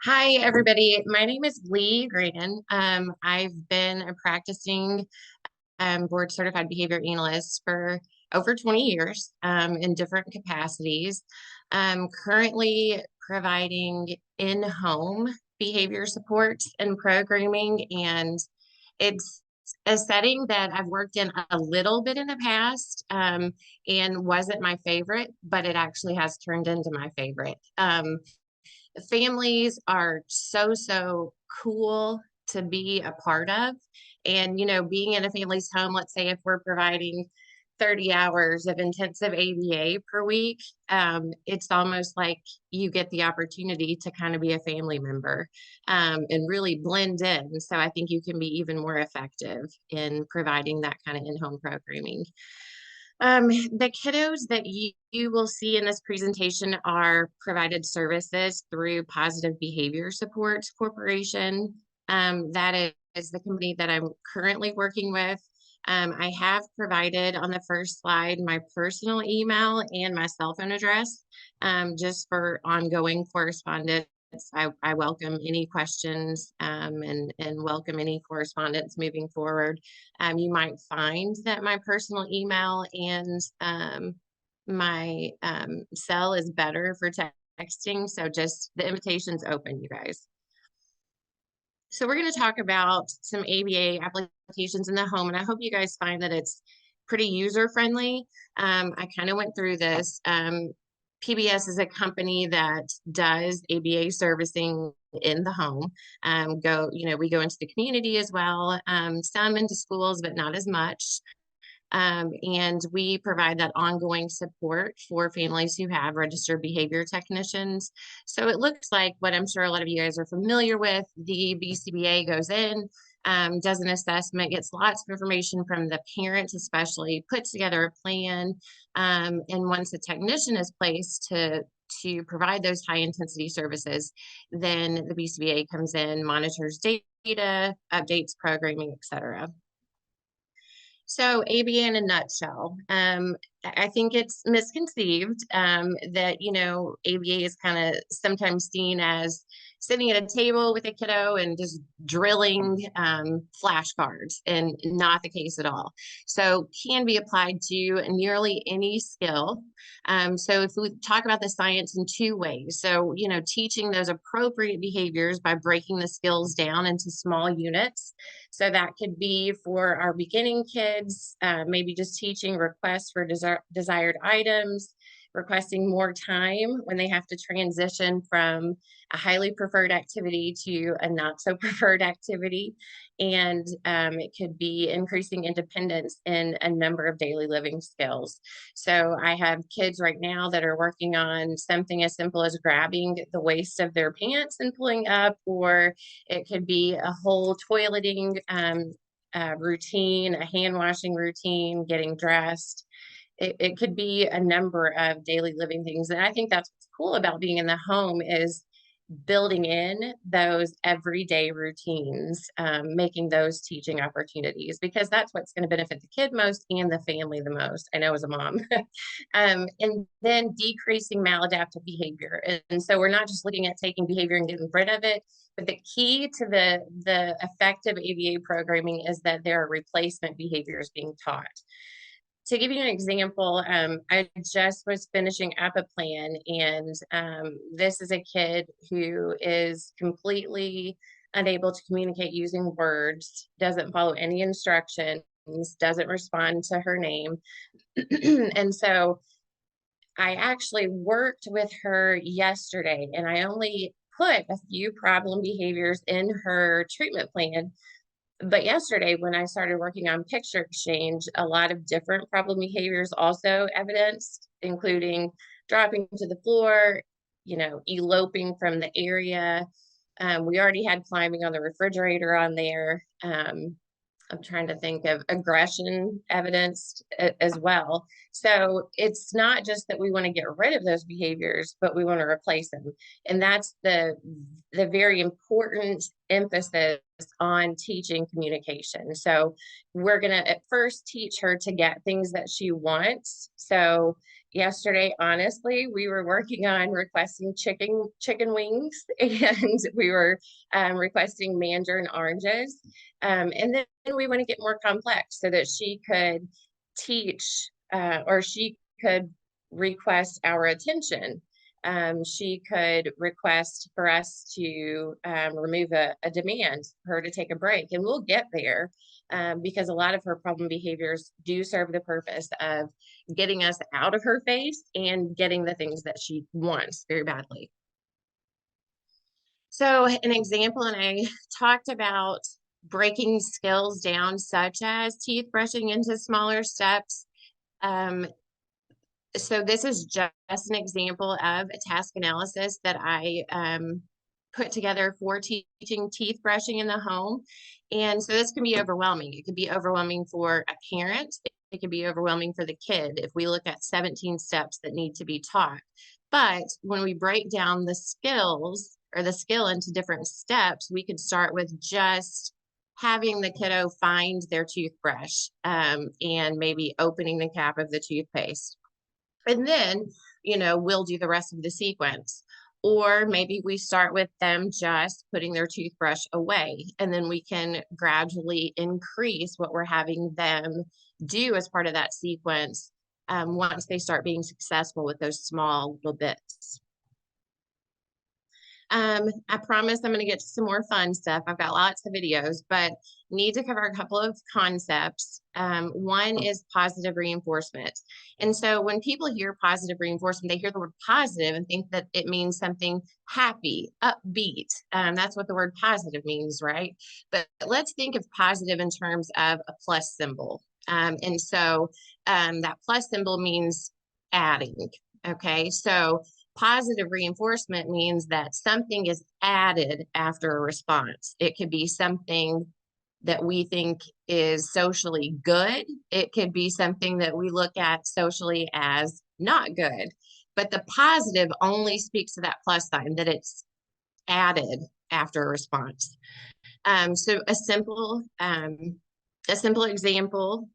Hi, everybody. My name is Leigh Grannan. I've been a practicing board certified behavior analyst for over 20 years in different capacities. Currently providing in-home behavior support and programming, and it's a setting that I've worked in a little bit in the past and wasn't my favorite, but it actually has turned into my favorite. Families are so cool to be a part of. And, being in a family's home, let's say if we're providing 30 hours of intensive ABA per week, it's almost like you get the opportunity to kind of be a family member and really blend in. So I think you can be even more effective in providing that kind of in-home programming. The kiddos that you will see in this presentation are provided services through Positive Behavior Support Corporation. That is the company that I'm currently working with. I have provided on the first slide my personal email and my cell phone address just for ongoing correspondence. I welcome any questions and welcome any correspondence moving forward. You might find that my personal email and my cell is better for texting. So just the invitation's open, you guys. So we're going to talk about some ABA applications in the home, and I hope you guys find that it's pretty user friendly. I kind of went through this. PBS is a company that does ABA servicing in the home. We go into the community as well, some into schools, but not as much. And we provide that ongoing support for families who have registered behavior technicians. So it looks like what I'm sure a lot of you guys are familiar with. The BCBA goes in, does an assessment, gets lots of information from the parents, especially, puts together a plan. And once a technician is placed to provide those high intensity services, then the BCBA comes in, monitors data, updates programming, et cetera. So ABA in a nutshell, I think it's misconceived that, ABA is kind of sometimes seen as sitting at a table with a kiddo and just drilling flashcards, and not the case at all. So can be applied to nearly any skill. So if we talk about the science in two ways, so, teaching those appropriate behaviors by breaking the skills down into small units. So that could be for our beginning kids, maybe just teaching requests for desired items, requesting more time when they have to transition from a highly preferred activity to a not so preferred activity. And it could be increasing independence in a number of daily living skills. So I have kids right now that are working on something as simple as grabbing the waist of their pants and pulling up, or it could be a whole toileting routine, a hand washing routine, getting dressed. It could be a number of daily living things. And I think that's what's cool about being in the home is building in those everyday routines, making those teaching opportunities, because that's what's going to benefit the kid most and the family the most. I know as a mom. And then decreasing maladaptive behavior. And so we're not just looking at taking behavior and getting rid of it, but the key to the effective ABA programming is that there are replacement behaviors being taught. To give you an example, I just was finishing up a plan, and this is a kid who is completely unable to communicate using words, doesn't follow any instructions, doesn't respond to her name. And so I actually worked with her yesterday, and I only put a few problem behaviors in her treatment plan. But yesterday, when I started working on picture exchange, a lot of different problem behaviors also evidenced, including dropping to the floor, eloping from the area. We already had climbing on the refrigerator on there. I'm trying to think of aggression evidenced as well. So it's not just that we want to get rid of those behaviors, but we want to replace them. And that's the very important emphasis on teaching communication. So we're going to at first teach her to get things that she wants. So Yesterday, honestly, we were working on requesting chicken wings, and we were requesting mandarin oranges. And then we want to get more complex so that she could teach or she could request our attention. She could request for us to remove a demand, for her to take a break, and we'll get there because a lot of her problem behaviors do serve the purpose of getting us out of her face and getting the things that she wants very badly. So an example, and I talked about breaking skills down, such as teeth brushing into smaller steps. So this is just an example of a task analysis that I put together for teaching teeth brushing in the home. And so this can be overwhelming. It could be overwhelming for a parent. It can be overwhelming for the kid if we look at 17 steps that need to be taught. But when we break down the skills or the skill into different steps, we could start with just having the kiddo find their toothbrush and maybe opening the cap of the toothpaste. And then, we'll do the rest of the sequence. Or maybe we start with them just putting their toothbrush away, and then we can gradually increase what we're having them do as part of that sequence once they start being successful with those small little bits. I promise I'm going to get to some more fun stuff. I've got lots of videos, but need to cover a couple of concepts. One is positive reinforcement. And so when people hear positive reinforcement, they hear the word positive and think that it means something happy, upbeat. That's what the word positive means, right? But let's think of positive in terms of a plus symbol. And so that plus symbol means adding. Okay, so positive reinforcement means that something is added after a response. It could be something that we think is socially good. It could be something that we look at socially as not good. But the positive only speaks to that plus sign, that it's added after a response. So a simple example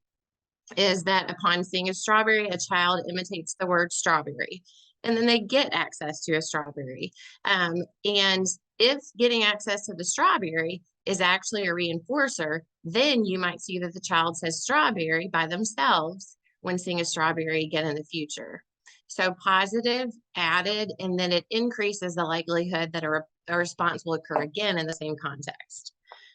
is that upon seeing a strawberry, a child imitates the word strawberry, and then they get access to a strawberry. And if getting access to the strawberry is actually a reinforcer, then you might see that the child says strawberry by themselves when seeing a strawberry again in the future. So positive, added, and then it increases the likelihood that a response will occur again in the same context.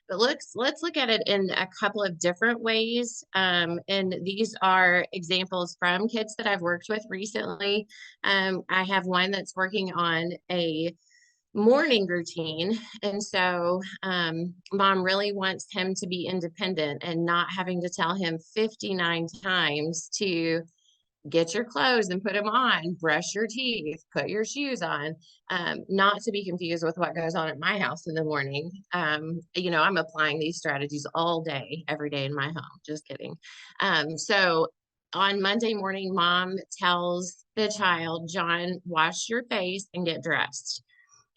But let's look at it in a couple of different ways. And these are examples from kids that I've worked with recently. I have one that's working on a morning routine. And so mom really wants him to be independent and not having to tell him 59 times to get your clothes and put them on, brush your teeth, put your shoes on, not to be confused with what goes on at my house in the morning. I'm applying these strategies all day, every day in my home. Just kidding. So on Monday morning, mom tells the child, John, wash your face and get dressed.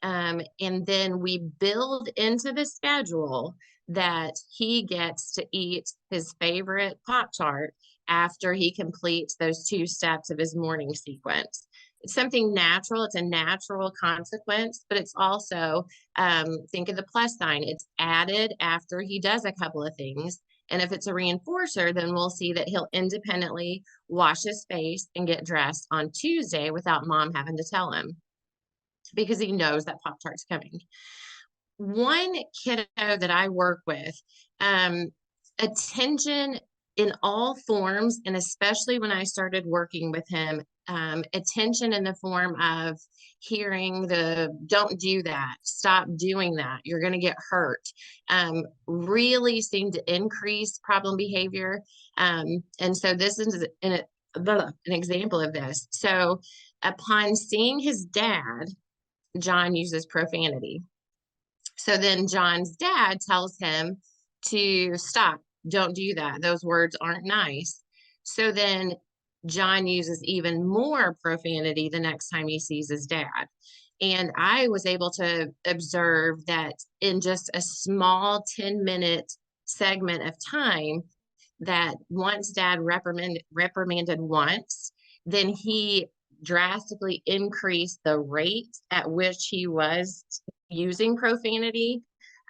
And then we build into the schedule that he gets to eat his favorite Pop-Tart after he completes those 2 steps of his morning sequence. It's something natural. It's a natural consequence, but it's also, think of the plus sign. It's added after he does a couple of things. And if it's a reinforcer, then we'll see that he'll independently wash his face and get dressed on Tuesday without mom having to tell him, because he knows that Pop-Tart's coming. One kiddo that I work with, attention in all forms, and especially when I started working with him, attention in the form of hearing the don't do that, stop doing that, you're going to get hurt, really seemed to increase problem behavior. And so this is an example of this. So upon seeing his dad, John uses profanity. So then John's dad tells him to stop, don't do that. Those words aren't nice. So then John uses even more profanity the next time he sees his dad. And I was able to observe that in just a small 10-minute segment of time, that once dad reprimanded once, then he drastically increased the rate at which he was using profanity.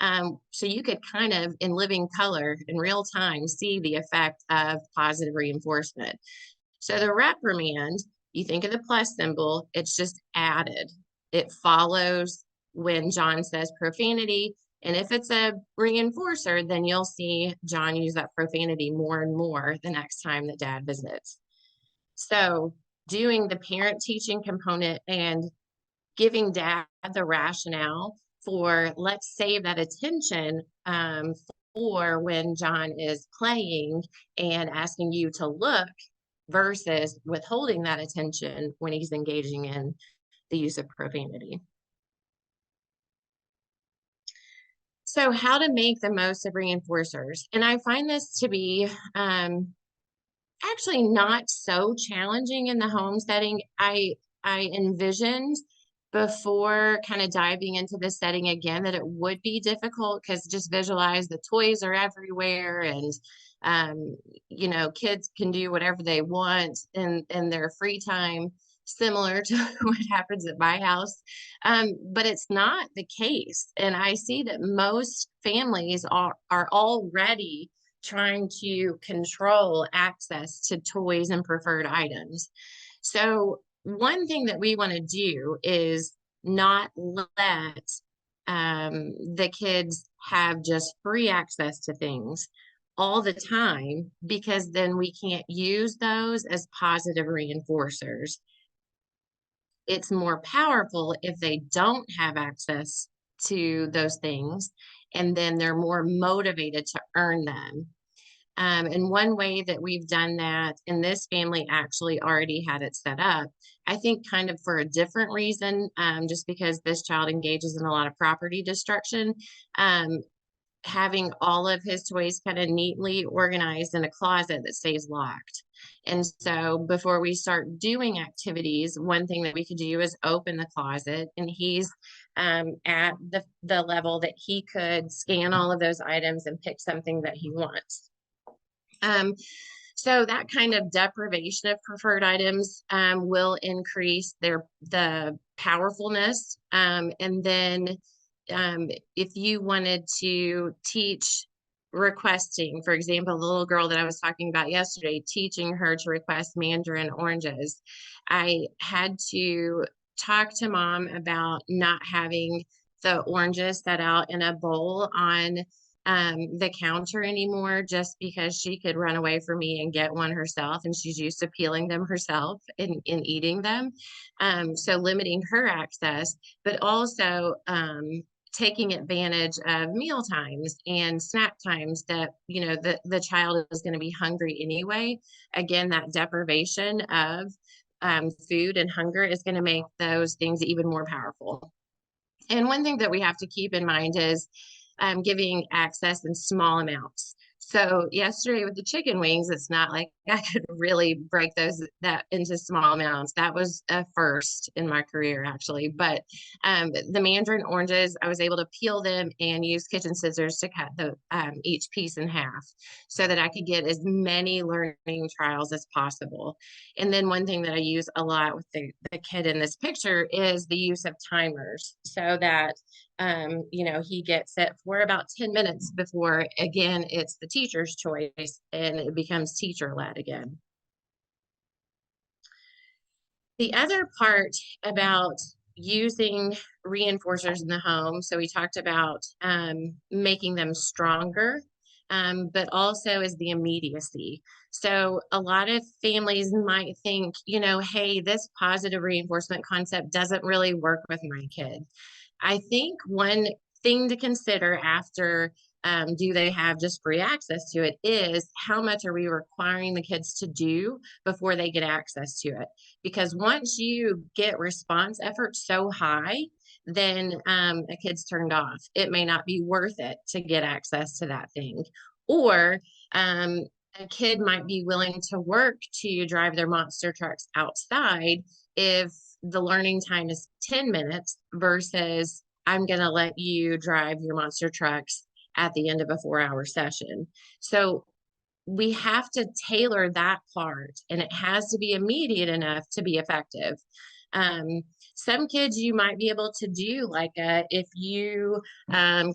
So you could kind of, in living color, in real time, see the effect of positive reinforcement. So the reprimand, you think of the plus symbol, it's just added. It follows when John says profanity. And if it's a reinforcer, then you'll see John use that profanity more and more the next time that dad visits. So doing the parent teaching component and giving dad the rationale for, let's save that attention for when John is playing and asking you to look, versus withholding that attention when he's engaging in the use of profanity. So how to make the most of reinforcers. And I find this to be actually not so challenging in the home setting. I envisioned before kind of diving into the setting again that it would be difficult, because just visualize the toys are everywhere, and you know, kids can do whatever they want in their free time, similar to what happens at my house. But it's not the case. And I see that most families are already trying to control access to toys and preferred items. So one thing that we want to do is not let the kids have just free access to things all the time, because then we can't use those as positive reinforcers. It's more powerful if they don't have access to those things, and then they're more motivated to earn them. And one way that we've done that, and this family actually already had it set up, I think kind of for a different reason, just because this child engages in a lot of property destruction, um, having all of his toys kind of neatly organized in a closet that stays locked. And so before we start doing activities, one thing that we could do is open the closet, and he's at the level that he could scan all of those items and pick something that he wants. So that kind of deprivation of preferred items will increase the powerfulness. And then if you wanted to teach requesting, for example, the little girl that I was talking about yesterday, teaching her to request mandarin oranges, I had to talk to mom about not having the oranges set out in a bowl on the counter anymore, just because she could run away from me and get one herself, and she's used to peeling them herself and eating them. So limiting her access, but also taking advantage of meal times and snack times that, you know, the child is going to be hungry anyway. Again, that deprivation of food and hunger is going to make those things even more powerful. And one thing that we have to keep in mind is giving access in small amounts. So yesterday with the chicken wings, it's not like I could really break that into small amounts. That was a first in my career, actually. But the mandarin oranges, I was able to peel them and use kitchen scissors to cut each piece in half, so that I could get as many learning trials as possible. And then one thing that I use a lot with the kid in this picture is the use of timers, so that you know, he gets it for about 10 minutes before, again, it's the teacher's choice and it becomes teacher-led again. The other part about using reinforcers in the home, so we talked about making them stronger, but also is the immediacy. So a lot of families might think, you know, hey, this positive reinforcement concept doesn't really work with my kid. I think one thing to consider after do they have just free access to it is, how much are we requiring the kids to do before they get access to it? Because once you get response effort so high, then a kid's turned off. It may not be worth it to get access to that thing. Or a kid might be willing to work to drive their monster trucks outside if the learning time is 10 minutes versus I'm going to let you drive your monster trucks at the end of a 4-hour session. So we have to tailor that part, and it has to be immediate enough to be effective. Um, some kids you might be able to do like if you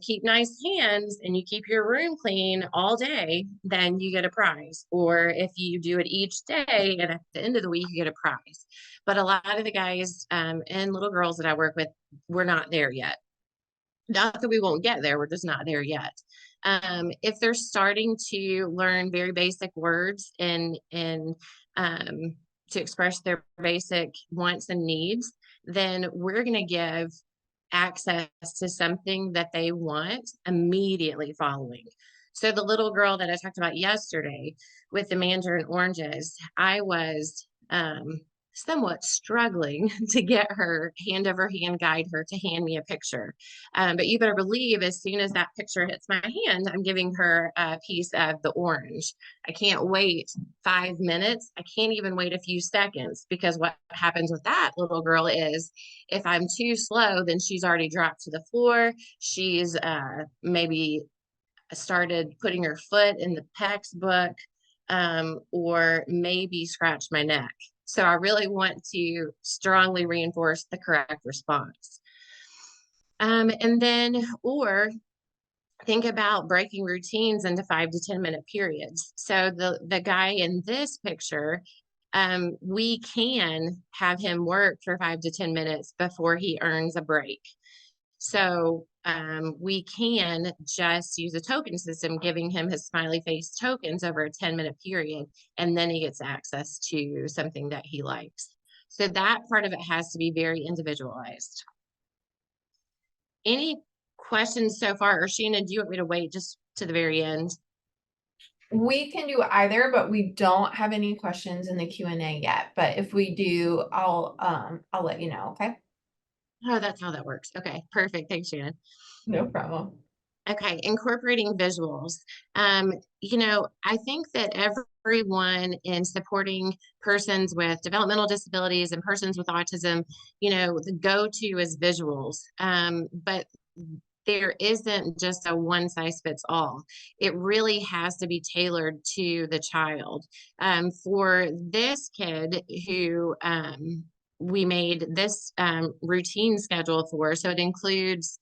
keep nice hands and you keep your room clean all day, then you get a prize. Or if you do it each day and at the end of the week, you get a prize. But a lot of the guys and little girls that I work with, we're not there yet. Not that we won't get there, we're just not there yet. If they're starting to learn very basic words and to express their basic wants and needs, then we're going to give access to something that they want immediately following. So the little girl that I talked about yesterday with the mandarin oranges, I was somewhat struggling to get her hand over hand guide her to hand me a picture. But you better believe as soon as that picture hits my hand, I'm giving her a piece of the orange. I can't wait 5 minutes. I can't even wait a few seconds, because what happens with that little girl is if I'm too slow, then she's already dropped to the floor. She's maybe started putting her foot in the textbook, or maybe scratch my neck. So I really want to strongly reinforce the correct response. And then, or think about breaking routines into 5 to 10 minute periods. So the guy in this picture, we can have him work for 5 to 10 minutes before he earns a break. So we can just use a token system, giving him his smiley face tokens over a 10-minute period, and then he gets access to something that he likes. So that part of it has to be very individualized. Any questions so far? Or Sheena, do you want me to wait just to the very end? We can do either, but we don't have any questions in the Q&A yet. But if we do, I'll let you know, okay? Oh, that's how that works. Okay, perfect. Thanks, Shannon. No problem. Okay, incorporating visuals. I think that everyone in supporting persons with developmental disabilities and persons with autism, the go-to is visuals. But there isn't just a one size fits all. It really has to be tailored to the child. For this kid who we made this routine schedule for, so it includes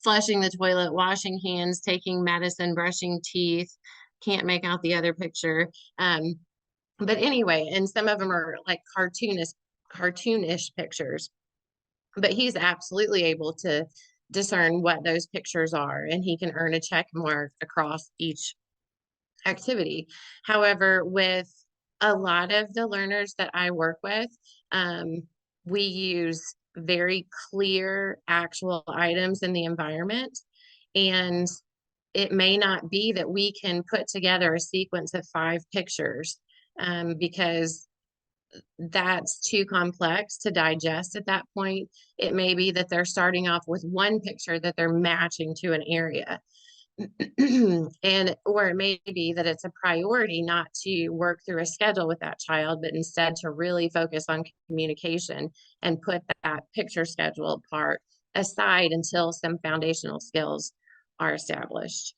flushing the toilet, washing hands, taking medicine, brushing teeth. Can't make out the other picture. But anyway, and some of them are like cartoonish pictures. But he's absolutely able to discern what those pictures are, and he can earn a check mark across each activity. However, with a lot of the learners that I work with, we use very clear actual items in the environment. And it may not be that we can put together a sequence of 5 pictures, because that's too complex to digest at that point. It may be that they're starting off with one picture that they're matching to an area. Or it may be that it's a priority not to work through a schedule with that child, but instead to really focus on communication and put that picture schedule part aside until some foundational skills are established.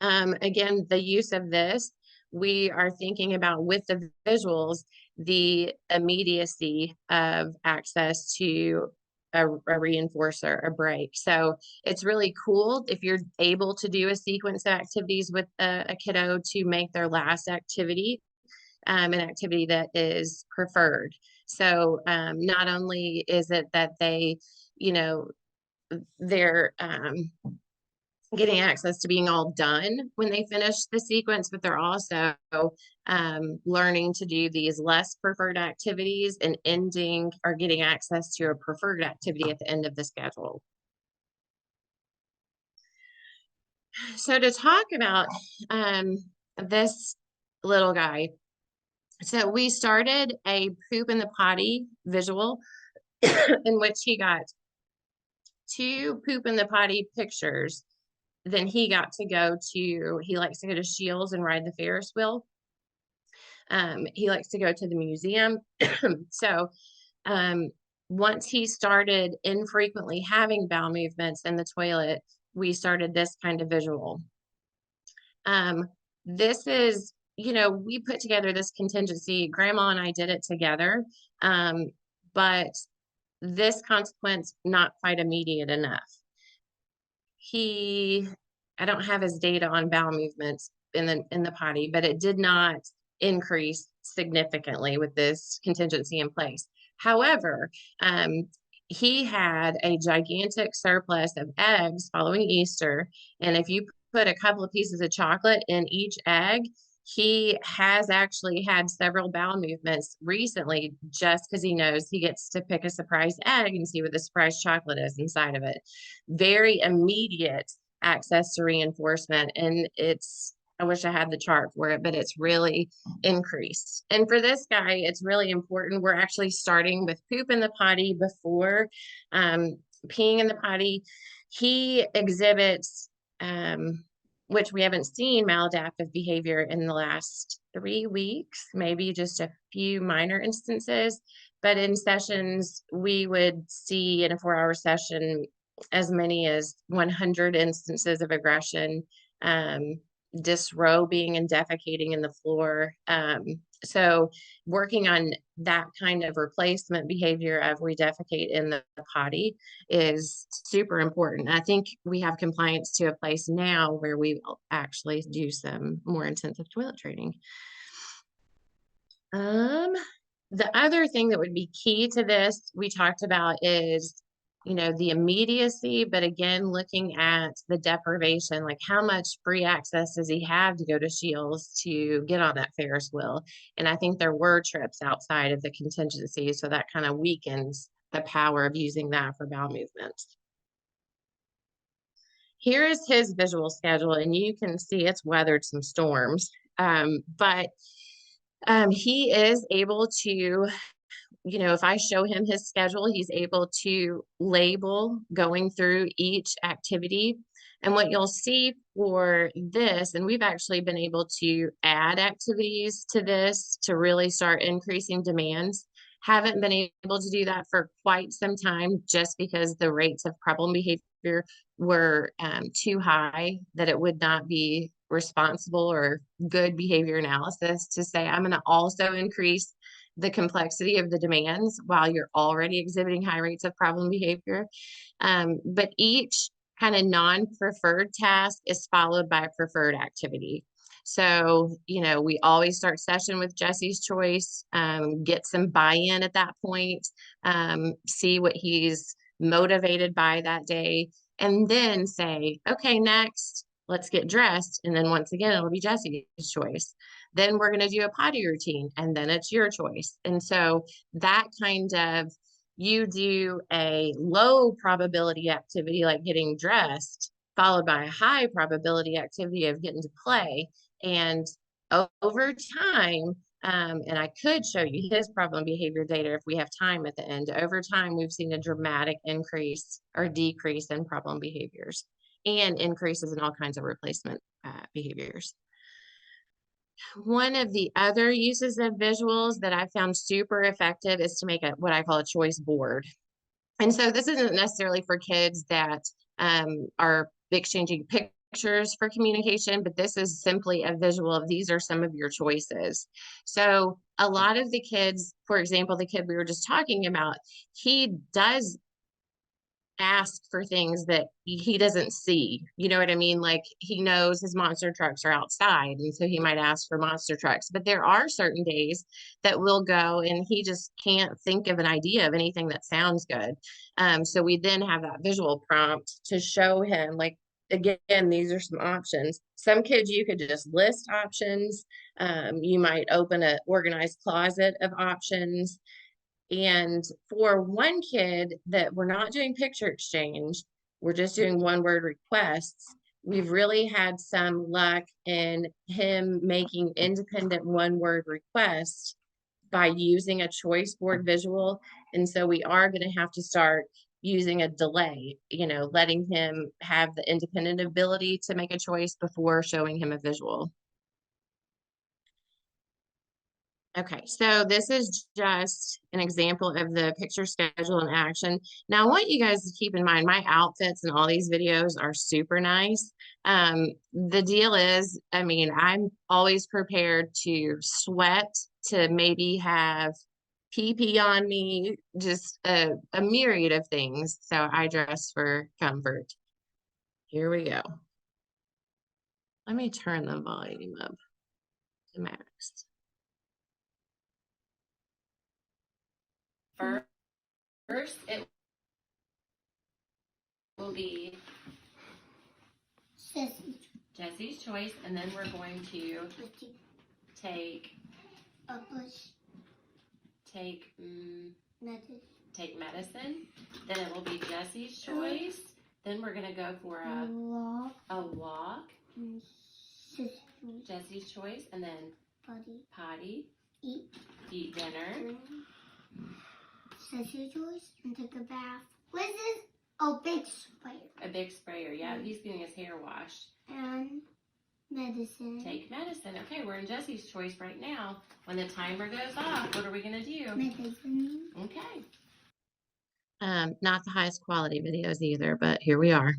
Again, the use of this, we are thinking about with the visuals, the immediacy of access to a reinforcer, a break. So it's really cool if you're able to do a sequence of activities with a kiddo to make their last activity an activity that is preferred. So not only is it that they're getting access to being all done when they finish the sequence, but they're also learning to do these less preferred activities and ending or getting access to a preferred activity at the end of the schedule. So to talk about this little guy, so we started a poop in the potty visual in which he got 2 poop in the potty pictures. Then he got to he likes to go to Shields and ride the Ferris wheel. He likes to go to the museum. So once he started infrequently having bowel movements in the toilet, we started this kind of visual. this is, we put together this contingency. Grandma and I did it together. But this consequence, not quite immediate enough. He, I don't have his data on bowel movements in the potty, but it did not increase significantly with this contingency in place. However, um, he had a gigantic surplus of eggs following Easter, and if you put a couple of pieces of chocolate in each egg, he has actually had several bowel movements recently just because he knows he gets to pick a surprise egg and see what the surprise chocolate is inside of it. Very immediate access to reinforcement. And I wish I had the chart for it, but it's really increased. And for this guy, it's really important. We're actually starting with poop in the potty before peeing in the potty. He exhibits, which we haven't seen maladaptive behavior in the last 3 weeks, maybe just a few minor instances. But in sessions, we would see in a 4-hour session as many as 100 instances of aggression, disrobing and defecating in the floor. So working on that kind of replacement behavior of we defecate in the potty is super important. I think we have compliance to a place now where we actually do some more intensive toilet training. The other thing that would be key to this we talked about is, the immediacy, but again, looking at the deprivation, like how much free access does he have to go to Shields to get on that Ferris wheel? And I think there were trips outside of the contingency, so that kind of weakens the power of using that for bowel movements. Here is his visual schedule, and you can see it's weathered some storms, but he is able to, if I show him his schedule, he's able to label going through each activity. And what you'll see for this, and we've actually been able to add activities to this to really start increasing demands. Haven't been able to do that for quite some time just because the rates of problem behavior were too high that it would not be responsible or good behavior analysis to say, I'm going to also increase the complexity of the demands while you're already exhibiting high rates of problem behavior. But each kind of non-preferred task is followed by a preferred activity. So, we always start session with Jesse's choice, get some buy-in at that point, see what he's motivated by that day, and then say, okay, next, let's get dressed. And then once again, it'll be Jesse's choice. Then we're going to do a potty routine, and then it's your choice. And so that kind of, you do a low probability activity like getting dressed, followed by a high probability activity of getting to play. And over time, and I could show you his problem behavior data if we have time at the end. Over time, we've seen a dramatic increase or decrease in problem behaviors and increases in all kinds of replacement behaviors. One of the other uses of visuals that I found super effective is to make what I call a choice board. And so this isn't necessarily for kids that are exchanging pictures for communication, but this is simply a visual of these are some of your choices. So a lot of the kids, for example, the kid we were just talking about, he does ask for things that he doesn't see. You know what I mean? Like he knows his monster trucks are outside, and so he might ask for monster trucks. But there are certain days that we'll go and he just can't think of an idea of anything that sounds good. So we then have that visual prompt to show him, like, again, these are some options. Some kids you could just list options. You might open an organized closet of options. And for one kid that we're not doing picture exchange, we're just doing one word requests. We've really had some luck in him making independent one word requests by using a choice board visual. And so we are going to have to start using a delay, letting him have the independent ability to make a choice before showing him a visual. Okay, so this is just an example of the picture schedule in action. Now, I want you guys to keep in mind my outfits in all these videos are super nice. The deal is, I mean, I'm always prepared to sweat, to maybe have pee pee on me, just a myriad of things. So I dress for comfort. Here we go. Let me turn the volume up to max. First, it will be Jesse's choice, and then we're going to take take take medicine. Then it will be Jesse's choice. Then we're gonna go for a walk. Jesse's choice, and then potty. Eat dinner. Jesse's choice, and take a bath. What is this? Oh, big sprayer. A big sprayer, yeah. He's getting his hair washed. And medicine. Take medicine. Okay, we're in Jesse's choice right now. When the timer goes off, what are we gonna do? Medicine. Okay. Not the highest quality videos either, but here we are.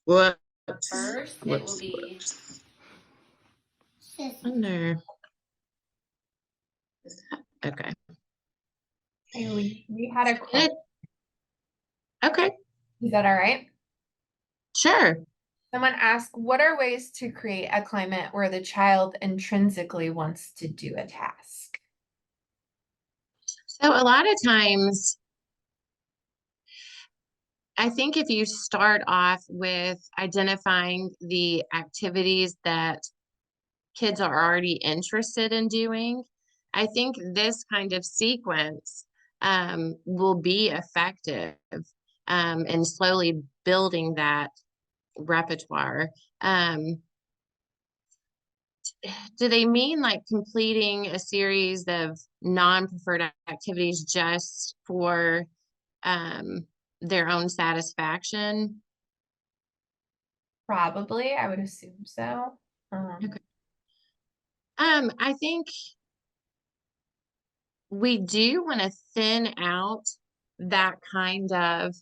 Whoops. First, it will be under. Okay. We had a question. Okay, Is that all right? sure. Someone asked, what are ways to create a climate where the child intrinsically wants to do a task? So a lot of times, I think if you start off with identifying the activities that kids are already interested in doing, I think this kind of sequence will be effective in slowly building that repertoire. Do they mean like completing a series of non-preferred activities just for their own satisfaction? Probably, I would assume so. Okay. I think we do want to thin out that kind of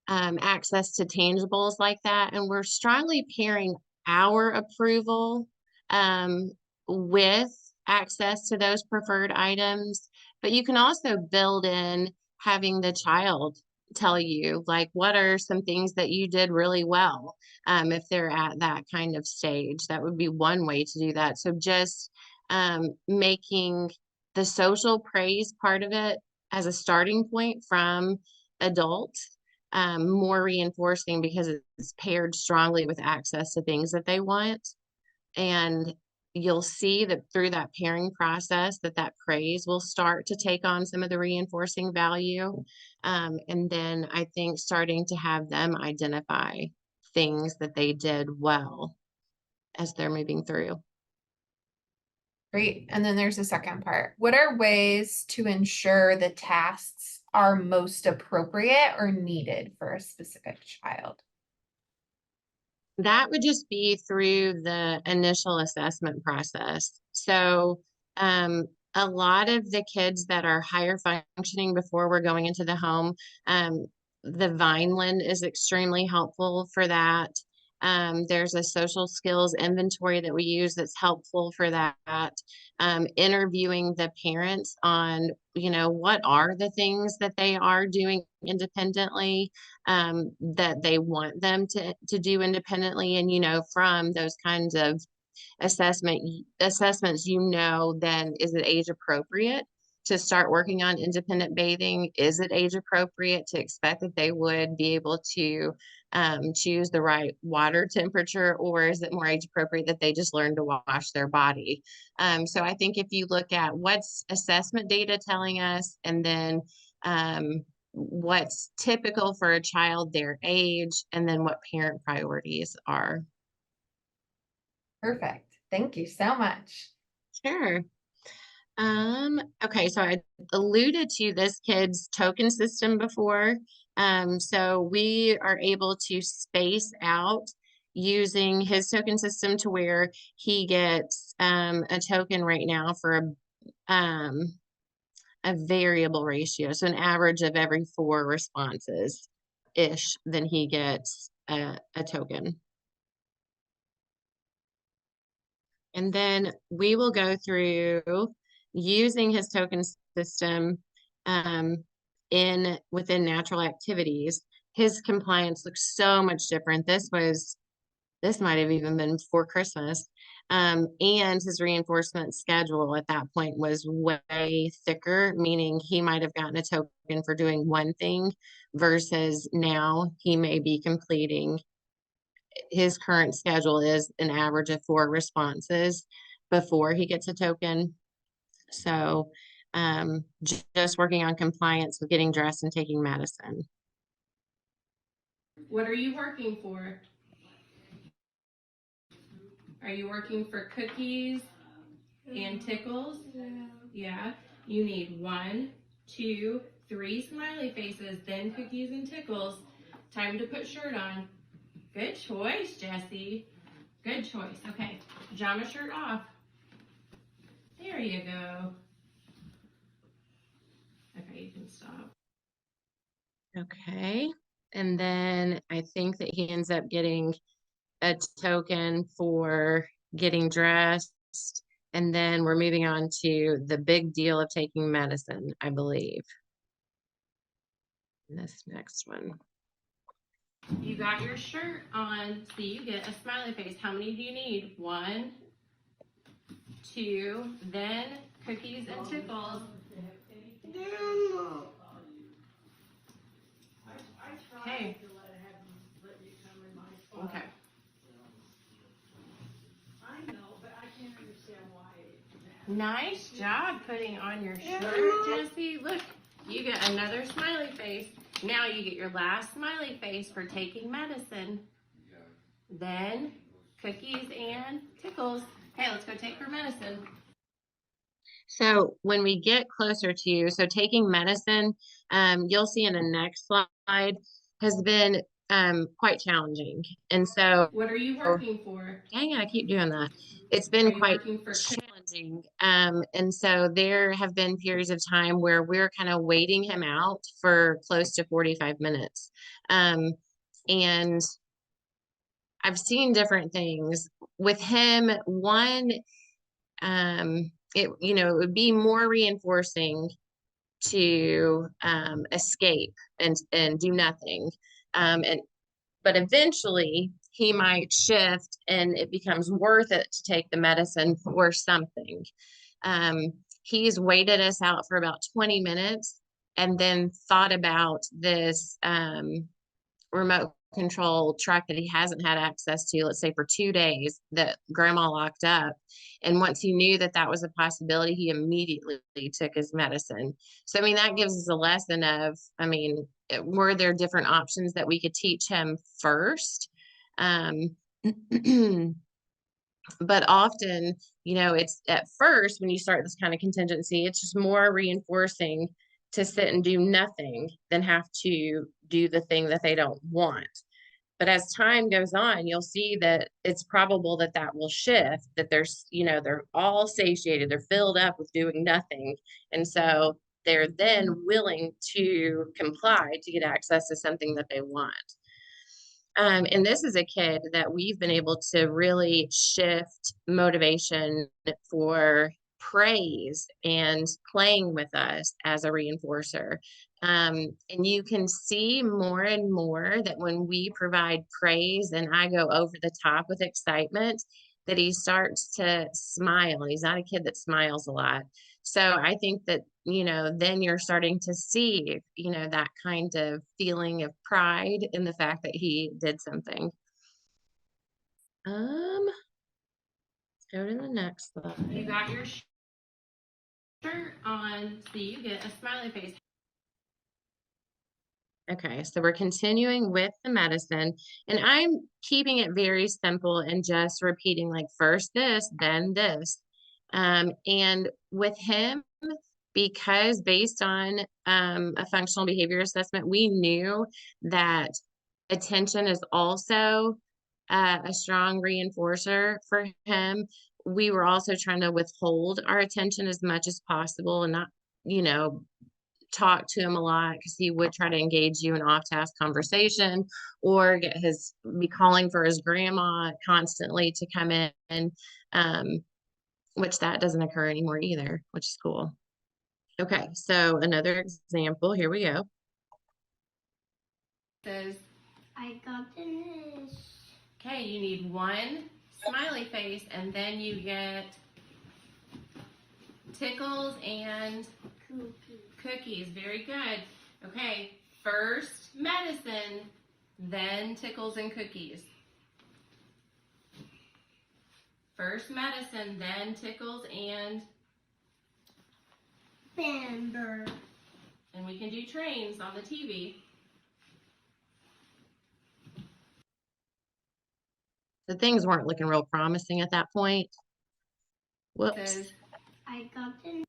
access to tangibles like that, and we're strongly pairing our approval um, with access to those preferred items. But you can also build in having the child tell you, like, what are some things that you did really well if they're at that kind of stage. That would be one way to do that. So just making the social praise part of it as a starting point from adults, more reinforcing because it's paired strongly with access to things that they want. And you'll see that through that pairing process that that praise will start to take on some of the reinforcing value. And then I think starting to have them identify things that they did well as they're moving through. Great. And then there's a second part. What are ways to ensure the tasks are most appropriate or needed for a specific child? That would just be through the initial assessment process. So, a lot of the kids that are higher functioning before we're going into the home, the Vineland is extremely helpful for that. There's a social skills inventory that we use that's helpful for that. Interviewing the parents on, what are the things that they are doing independently, that they want them to do independently. And, from those kinds of assessments, then is it age appropriate to start working on independent bathing? Is it age appropriate to expect that they would be able to choose the right water temperature, or is it more age appropriate that they just learn to wash their body? So I think if you look at what's assessment data telling us, and then what's typical for a child their age, and then what parent priorities are. Perfect. Thank you so much. Sure. Okay, so I alluded to this kid's token system before. So we are able to space out using his token system to where he gets a token right now for a variable ratio. So an average of every 4 responses ish, then he gets a token. And then we will go through using his token system within natural activities. His compliance looks so much different. This might have even been before Christmas. And his reinforcement schedule at that point was way thicker, meaning he might have gotten a token for doing one thing versus now he may be completing. His current schedule is an average of 4 responses before he gets a token. So just working on compliance with getting dressed and taking medicine. What are you working for? Are you working for cookies and tickles? Yeah. You need 1, 2, 3 smiley faces, then cookies and tickles. Time to put shirt on. Good choice, Jessie. Good choice. Okay, pajama shirt off. There you go. Okay, you can stop. Okay. And then I think that he ends up getting a token for getting dressed. And then we're moving on to the big deal of taking medicine, I believe. This next one. You got your shirt on, so you get a smiley face. How many do you need? 1, 2, then cookies and tickles. Okay. Okay. I know, but I can't understand why. Nice job putting on your shirt, Jessie. Look, you get another smiley face. Now you get your last smiley face for taking medicine. Then cookies and tickles. Hey, let's go take her medicine. So when we get closer to you, so taking medicine, you'll see in the next slide, has been quite challenging. And so, What are you working for? dang it, I keep doing that. It's Are been you quite working for challenging. And so there have been periods of time where we're kind of waiting him out for close to 45 minutes. And I've seen different things with him. One, it would be more reinforcing to escape and do nothing. But eventually he might shift and it becomes worth it to take the medicine for something. He's waited us out for about 20 minutes and then thought about this remote control truck that he hasn't had access to, let's say for 2 days, that grandma locked up. And once he knew that that was a possibility, he immediately took his medicine. So, I mean, that gives us a lesson of, were there different options that we could teach him first? But often, it's at first when you start this kind of contingency, it's just more reinforcing to sit and do nothing than have to do the thing that they don't want. But as time goes on, you'll see that it's probable that that will shift, that they're all satiated, they're filled up with doing nothing. And so they're then willing to comply to get access to something that they want. And this is a kid that we've been able to really shift motivation for praise and playing with us as a reinforcer. And you can see more and more that when we provide praise and I go over the top with excitement, that he starts to smile. He's not a kid that smiles a lot. So I think that, then you're starting to see, that kind of feeling of pride in the fact that he did something. Let's go to the next slide. You got your shirt on, so you get a smiley face. Okay, so we're continuing with the medicine, and I'm keeping it very simple and just repeating like first this, then this. And with him, because based on a functional behavior assessment, we knew that attention is also a strong reinforcer for him. We were also trying to withhold our attention as much as possible and not, you know, talk to him a lot because he would try to engage you in off-task conversation or be calling for his grandma constantly to come in, um, which that doesn't occur anymore either, which is cool. Okay, so another example, here we go. Says, I got this. okay, you need one smiley face and then you get tickles and Cookie. cookies. Very good. Okay, first medicine, then tickles and cookies. First medicine, then tickles and Bamber. we can do trains on the TV. The things weren't looking real promising at that point. Whoops. Says, I got this.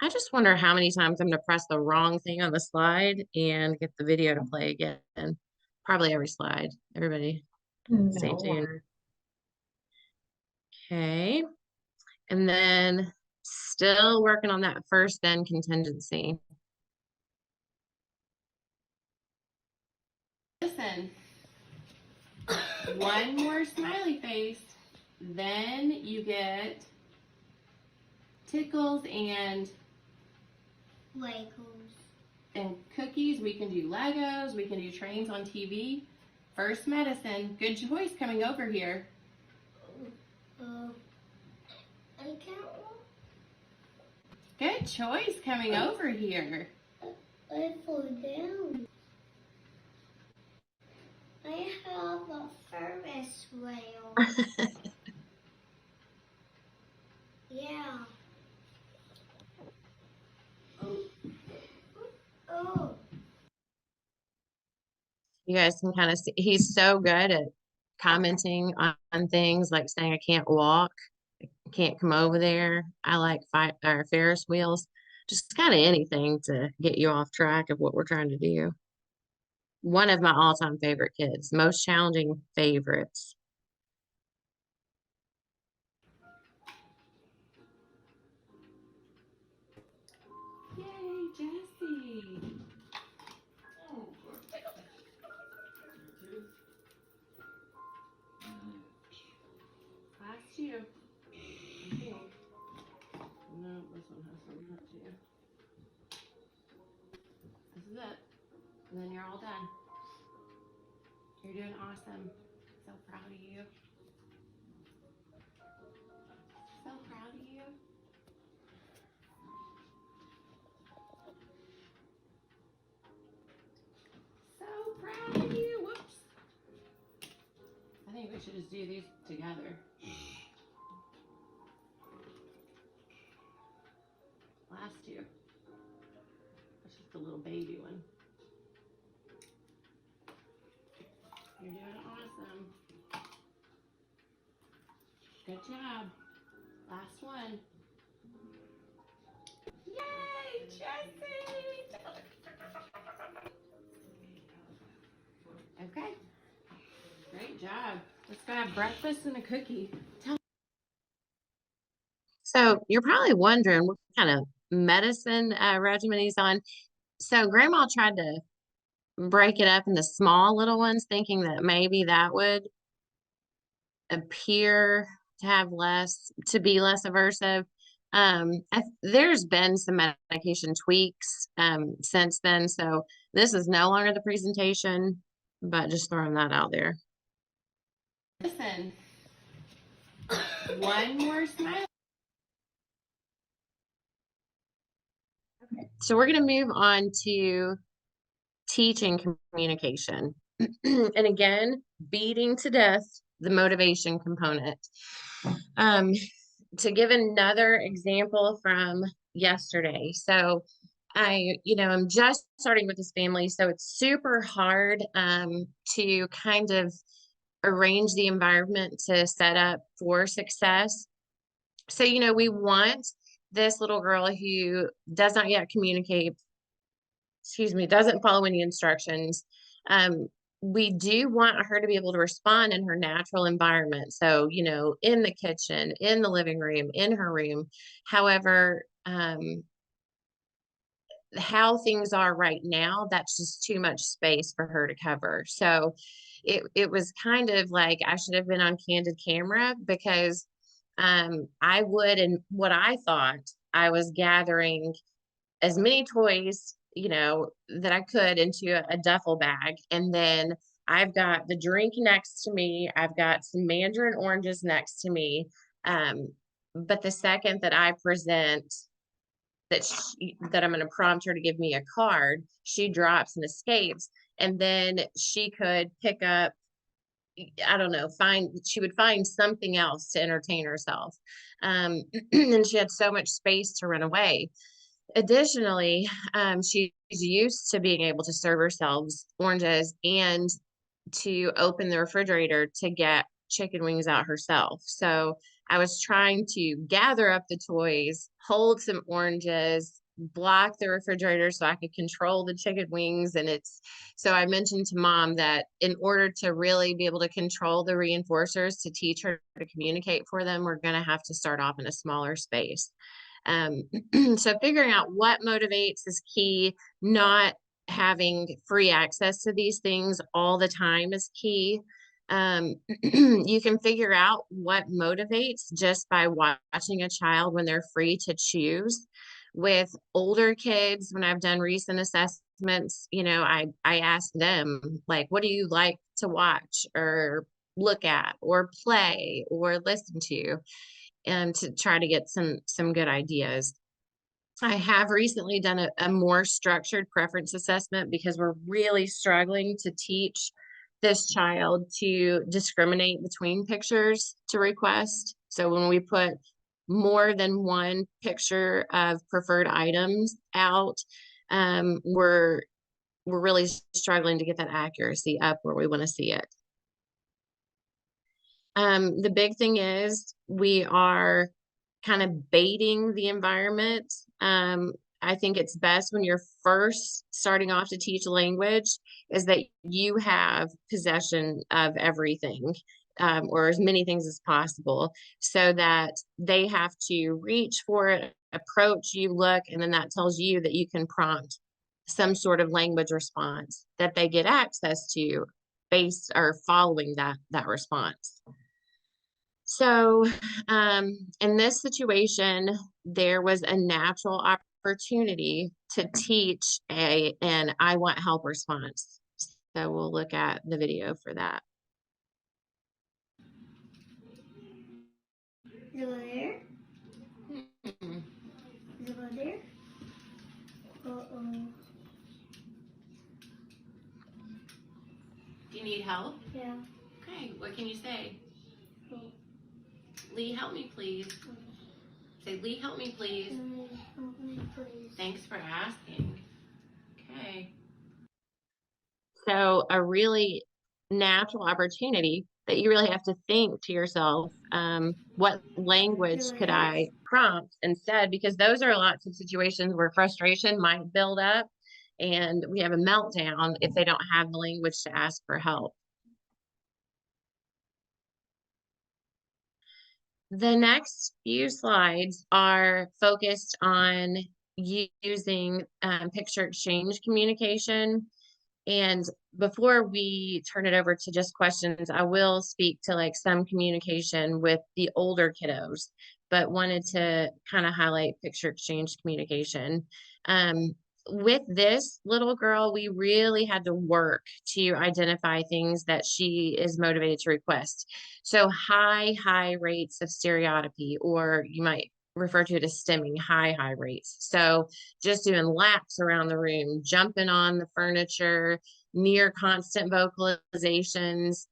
I just wonder how many times I'm gonna press the wrong thing on the slide and get the video to play again. Probably every slide. Everybody stay No tuned. worries. Okay. And then still working on that first then contingency. listen, one more smiley face, then you get tickles and Legos. cookies. We can do Legos, we can do trains on TV. First medicine, good choice coming over here. I can't. Good choice coming over here. I fall down. I have a Ferris wheel. Yeah. Oh. You guys can kind of see he's so good at commenting on things like saying I can't walk, I can't come over there. I like Ferris wheels, just kind of anything to get you off track of what we're trying to do. One of my all-time favorite kids, most challenging favorites. Yay, Jessie. Last two. I think. No, this one has some in it too. This is it. And then you're all done. You're doing awesome. So proud of you. So proud of you. So proud of you. Whoops. I think we should just do these together. Last two. That's just a little baby one. You're doing awesome. Good job. Last one. Yay, Jessie! Okay. Great job. Let's go have breakfast and a cookie. So you're probably wondering what kind of medicine regimen he's on. So Grandma tried to break it up into small little ones, thinking that maybe that would appear to be less aversive. There's been some medication tweaks since then, so this is no longer the presentation, but just throwing that out there. Listen. One more smile. So we're going to move on to teaching communication. And again, beating to death the motivation component. To give another example from yesterday. So I'm just starting with this family, so it's super hard to kind of arrange the environment to set up for success. So, we want this little girl who does not yet communicate, doesn't follow any instructions. we do want her to be able to respond in her natural environment. So, in the kitchen, in the living room, in her room. However, how things are right now, that's just too much space for her to cover. So it was kind of like I should have been on candid camera, because I would, and what I thought, I was gathering as many toys, that I could into a duffel bag. And then I've got the drink next to me. I've got some mandarin oranges next to me. But the second that I present that I'm going to prompt her to give me a card, she drops and escapes. And then she could pick up, I don't know, she would find something else to entertain herself. And she had so much space to run away. Additionally, she's used to being able to serve herself oranges and to open the refrigerator to get chicken wings out herself. So I was trying to gather up the toys, hold some oranges, block the refrigerator so I could control the chicken wings. So I mentioned to mom that in order to really be able to control the reinforcers, to teach her to communicate for them, we're going to have to start off in a smaller space. So figuring out what motivates is key. Not having free access to these things all the time is key. You can figure out what motivates just by watching a child when they're free to choose. With older kids, when I've done recent assessments, I ask them, like, what do you like to watch or look at or play or listen to? And to try to get some good ideas. I have recently done a more structured preference assessment, because we're really struggling to teach this child to discriminate between pictures to request. So when we put more than one picture of preferred items out, we're really struggling to get that accuracy up where we want to see it. The big thing is we are kind of baiting the environment. I think it's best when you're first starting off to teach a language is that you have possession of everything, or as many things as possible, so that they have to reach for it, approach you, look, and then that tells you that you can prompt some sort of language response that they get access to based or following that response. So, in this situation, there was a natural opportunity to teach an I want help response. So we'll look at the video for that. Is it over there? Is it over there? Uh-oh. Do you need help? Yeah. Okay, what can you say? Help. Leigh, help me, please. Say, Leigh, help me, please. Help me, please. Thanks for asking. Okay. So a really natural opportunity that you really have to think to yourself, what language could I prompt instead? Because those are lots of situations where frustration might build up and we have a meltdown if they don't have the language to ask for help. The next few slides are focused on using picture exchange communication. And before we turn it over to just questions, I will speak to like some communication with the older kiddos, but wanted to kind of highlight picture exchange communication. With this little girl, we really had to work to identify things that she is motivated to request. So high rates of stereotypy, or you might refer to it as stimming, high rates. So just doing laps around the room, jumping on the furniture, near constant vocalizations,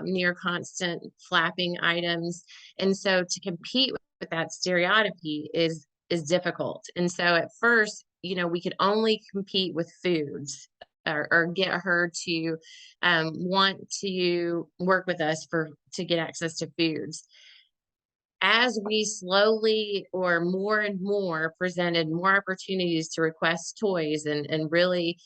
near constant flapping items. And so to compete with that stereotypy is difficult. And so at first, we could only compete with foods, or get her to want to work with us to get access to foods. As we slowly or more and more presented more opportunities to request toys and really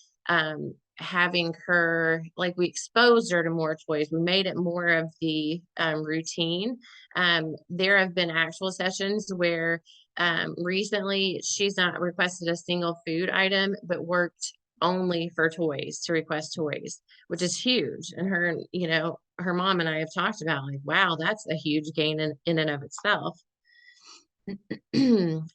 having her, like, we exposed her to more toys. We made it more of the routine. There have been actual sessions where recently she's not requested a single food item, but worked only for toys to request toys, which is huge. And her, her mom and I have talked about, like, wow, that's a huge gain in and of itself.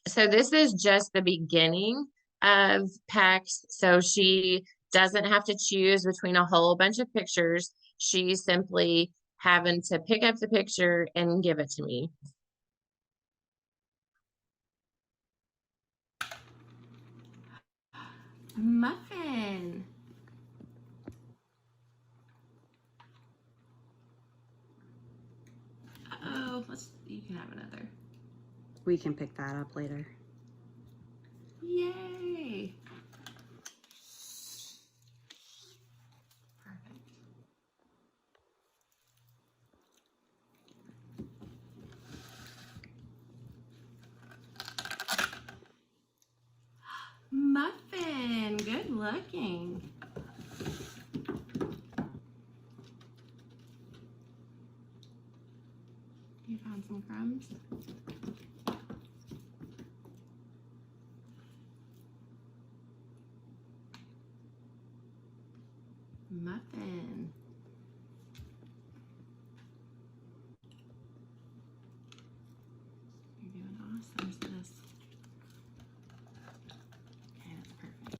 So this is just the beginning of PACS. So she doesn't have to choose between a whole bunch of pictures. She's simply having to pick up the picture and give it to me. Muffin. Oh, you can have another. We can pick that up later. Yay. Perfect. Muffin, good looking. You found some crumbs? Muffin. You're doing awesome, sis. Okay, that's perfect.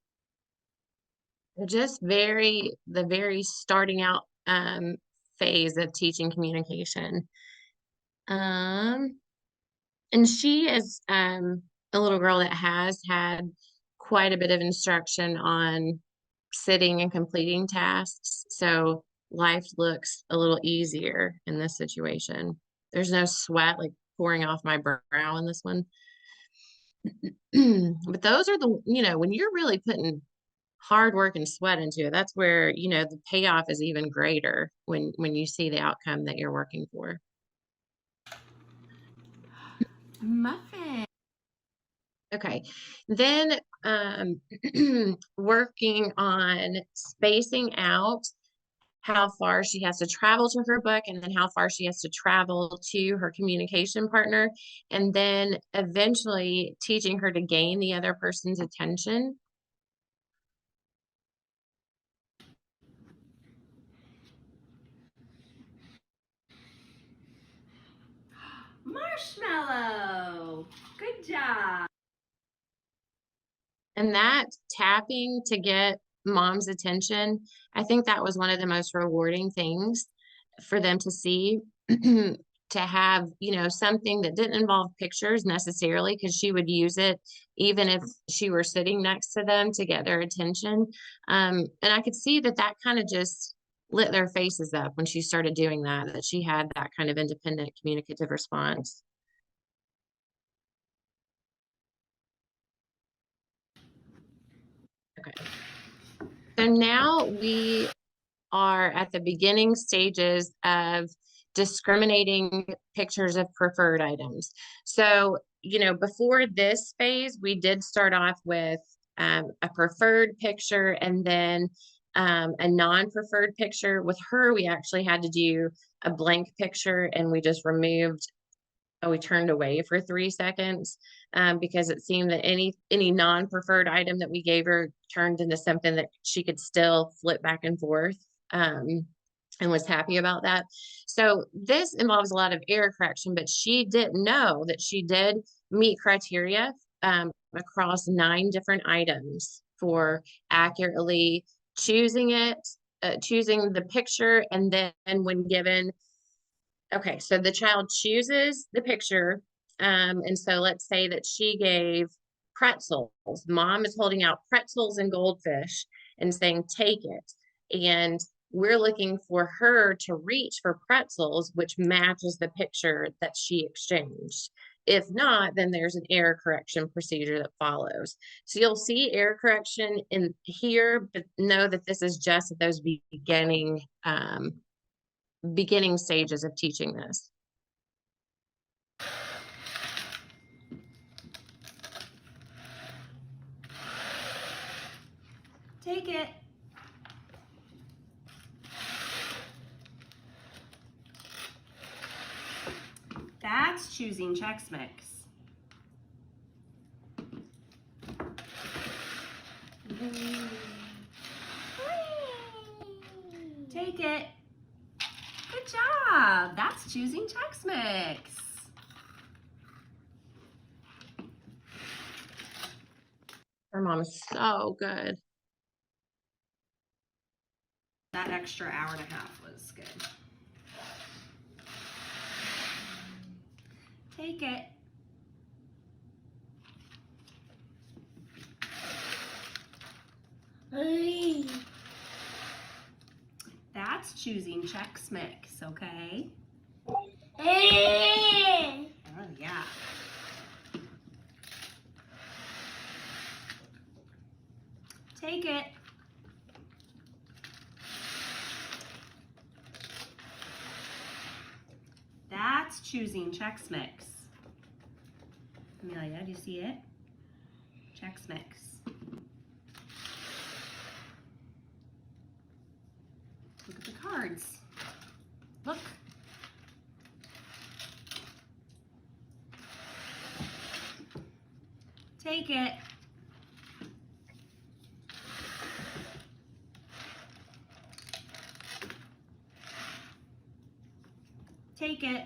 Just the very starting out phase of teaching communication. And she is a little girl that has had quite a bit of instruction on sitting and completing tasks. So life looks a little easier in this situation. There's no sweat like pouring off my brow in this one. But those are when you're really putting hard work and sweat into it, that's where, the payoff is even greater when you see the outcome that you're working for. Muffin. Okay, then working on spacing out how far she has to travel to her book, and then how far she has to travel to her communication partner, and then eventually teaching her to gain the other person's attention. Marshmallow. Good job. And that tapping to get mom's attention, I think that was one of the most rewarding things for them to see. To have, something that didn't involve pictures necessarily, because she would use it even if she were sitting next to them to get their attention. And I could see that kind of just lit their faces up when she started doing that she had that kind of independent communicative response. Okay. So now we are at the beginning stages of discriminating pictures of preferred items. So, before this phase, we did start off with a preferred picture and then a non-preferred picture. With her, we actually had to do a blank picture, and we just we turned away for 3 seconds because it seemed that any non-preferred item that we gave her turned into something that she could still flip back and forth, and was happy about that. So this involves a lot of error correction, but she didn't know that she did meet criteria across 9 different items for accurately choosing the picture, and then when given. Okay, so the child chooses the picture. And so let's say that she gave pretzels. Mom is holding out pretzels and goldfish and saying, take it. And we're looking for her to reach for pretzels, which matches the picture that she exchanged. If not, then there's an error correction procedure that follows. So you'll see error correction in here, but know that this is just at those beginning stages of teaching this. Take it. That's choosing Chex Mix. Take it. Good job. That's choosing Chex Mix. Her mom is so good. That extra hour and a half was good. Take it. That's choosing Chex Mix, okay? Oh, yeah. Take it. That's choosing Chex Mix. Amelia, do you see it? Chex Mix. Look at the cards. Look. Take it. Take it.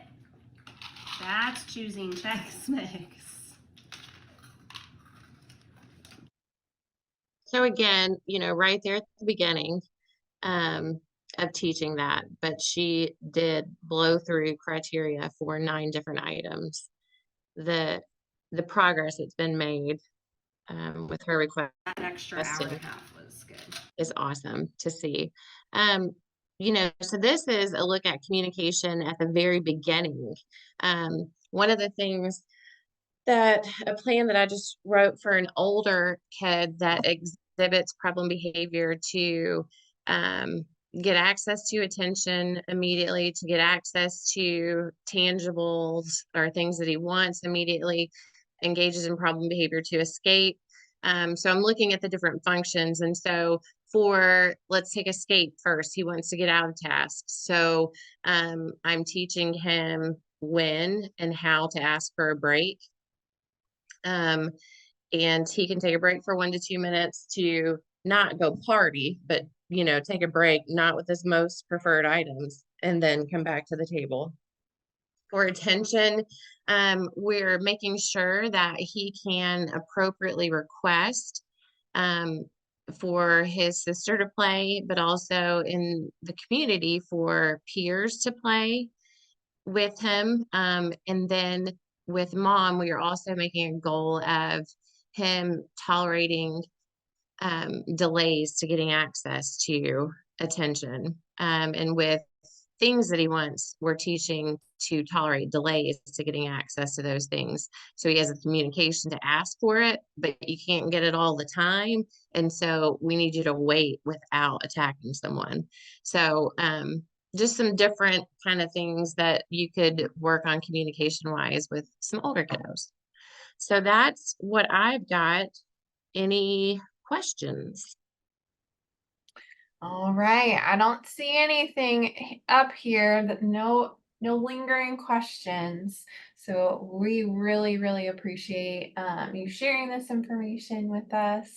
That's choosing Chex Mix. So again, right there at the beginning of teaching that, but she did blow through criteria for 9 different items. The progress that's been made with her request That extra hour and a half was good. is awesome to see. So this is a look at communication at the very beginning. One of the things that a plan that I just wrote for an older kid that exhibits problem behavior to get access to attention immediately, to get access to tangibles or things that he wants immediately, engages in problem behavior to escape. So I'm looking at the different functions. And so let's take escape first. He wants to get out of tasks. So I'm teaching him when and how to ask for a break. And he can take a break for 1 to 2 minutes to not go party, but take a break, not with his most preferred items, and then come back to the table. For attention, we're making sure that he can appropriately request for his sister to play, but also in the community for peers to play with him. And then with mom, we are also making a goal of him tolerating delays to getting access to attention. And with things that he wants, we're teaching to tolerate delays to getting access to those things. So he has a communication to ask for it, but you can't get it all the time. And so we need you to wait without attacking someone. So just some different kind of things that you could work on communication wise with some older kiddos. So that's what I've got. Any questions? All right, I don't see anything up here that no lingering questions. So we really, really appreciate you sharing this information with us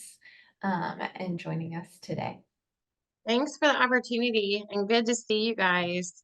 and joining us today. Thanks for the opportunity and good to see you guys.